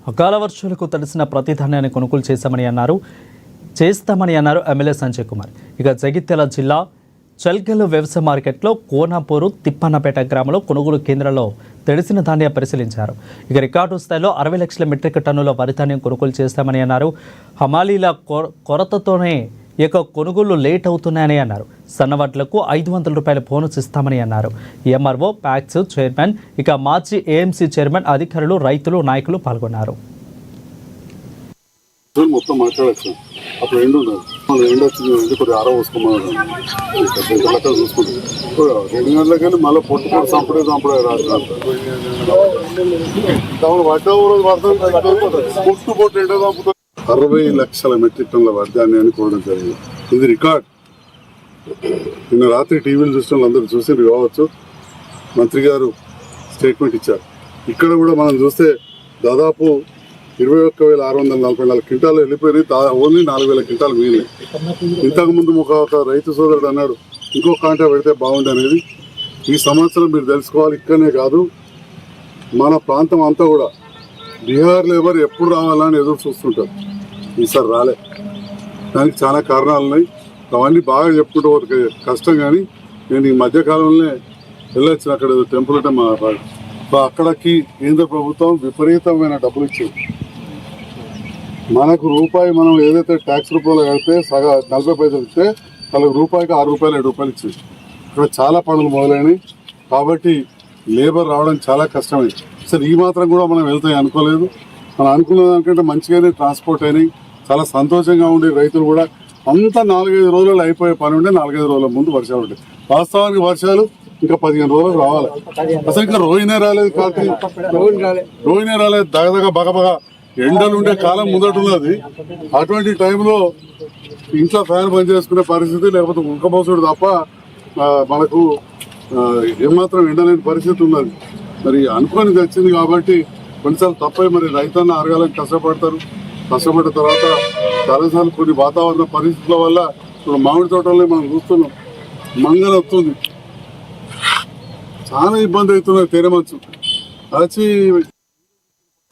అకాల వర్షాలకు తడిసిన ప్రతి ధాన్యాన్ని కొనుగోలు చేస్తామని అన్నారు ఎమ్మెల్యే సంజయ్ కుమార్. ఇక జగిత్యాల జిల్లా చల్కెలు వ్యవసాయ మార్కెట్లో కోనాపూరు తిప్పన్నపేట గ్రామంలో కొనుగోలు కేంద్రంలో తడిసిన ధాన్యం పరిశీలించారు. ఇక రికార్డు స్థాయిలో 60 లక్షల మెట్రిక్ టన్నుల వరి ధాన్యం కొనుగోలు చేస్తామని అన్నారు. హమాలీల కొరతతోనే ఇక కొనుగోలు లేట్ అవుతున్నాయని అన్నారు. సన్నవడ్లకు 500 రూపాయల బోనస్ ఇస్తామని అన్నారు. ఎంఆర్ఓ ప్యాక్స్ చైర్మన్, ఇక మాజీ ఏఎంసీ చైర్మన్, అధికారులు, రైతులు, నాయకులు పాల్గొన్నారు. మొత్తం మాట్లాడచ్చు. అప్పుడు ఎండు వచ్చింది కొద్దిగా ఆరో పోసుకోమన్నారు. చూసుకుంటుంది 2 గంటలకని మళ్ళీ పొట్టు చంపడే రాత్రి పొట్టు ఎండ చంపుతుంది. 60 లక్షల మెట్రిక్ టన్నుల వర్ధాన్యాన్ని కోరడం జరిగింది. ఇది రికార్డ్. నిన్న రాత్రి టీవీలు చూసిన వాళ్ళందరూ చూసి కావచ్చు. మంత్రి గారు స్టేట్మెంట్ ఇచ్చారు. ఇక్కడ కూడా మనం చూస్తే దాదాపు 21,644 క్వింటాలు వెళ్ళిపోయినాయి. ఓన్లీ 4,000 క్వింటాలు మిగిలినాయి. ఇంతకుముందు ఒక రైతు సోదరుడు అన్నాడు ఇంకో కాంటా పెడితే బాగుంది అనేది. ఈ సంవత్సరం మీరు తెలుసుకోవాలి, ఇక్కడనే కాదు మన ప్రాంతం అంతా కూడా బీహార్ లేబర్ ఎప్పుడు రావాలని ఎదురు చూస్తుంటారు. ఈసారి రాలే. దానికి చాలా కారణాలు ఉన్నాయి. అవన్నీ బాగా చెప్పుకుంటూ కష్టం. కానీ నేను ఈ మధ్యకాలంలోనే వెళ్ళొచ్చిన అక్కడ టెంపుల్ అంటే మా అక్కడికి కేంద్ర ప్రభుత్వం విపరీతమైన డబ్బులు ఇచ్చింది. మనకు రూపాయి మనం ఏదైతే ట్యాక్స్ రూపంలో కడితే 40 పైసలు ఇస్తే వాళ్ళకి రూపాయికి 6 రూపాయలు 7 రూపాయలు ఇచ్చింది. ఇక్కడ చాలా పనులు మొదలైనవి. కాబట్టి లేబర్ రావడం చాలా కష్టమైంది. సరే ఈ మాత్రం కూడా మనం వెళ్తాయి అనుకోలేదు. మనం అనుకున్న దానికంటే మంచిగానే ట్రాన్స్పోర్ట్ అయినాయి. చాలా సంతోషంగా ఉండే రైతులు కూడా అంతా 4-5 రోజులు అయిపోయే పని ఉండే 4-5 రోజుల ముందు వర్షాలు ఉంటాయి. వాస్తవానికి వర్షాలు ఇంకా 15 రోజులకు రావాలి. అసలు ఇంకా రోహినే రాలేదు. రోహినే రాలేదు. దగదగ బగబగ ఎండలు ఉండే కాలం ముందటున్నది. అటువంటి టైంలో ఇంట్లో ఫ్యాన్ బంద్ చేసుకునే పరిస్థితి, లేకపోతే ఉడకపోసుడు తప్ప మనకు ఏమాత్రం ఎండలేని పరిస్థితి ఉన్నది. మరి అనుకొని తెచ్చింది కాబట్టి కొన్నిసార్లు తప్పై మరి రైతన్న అరగాలని కష్టపడతారు. కష్టపడిన తర్వాత చాలాసార్లు కొన్ని వాతావరణ పరిస్థితుల వల్ల ఇప్పుడు మామిడి తోటల్లో మనం చూస్తున్నాం మంగళ వస్తుంది. చాలా ఇబ్బంది అవుతున్నది. తేనె మంచు వచ్చి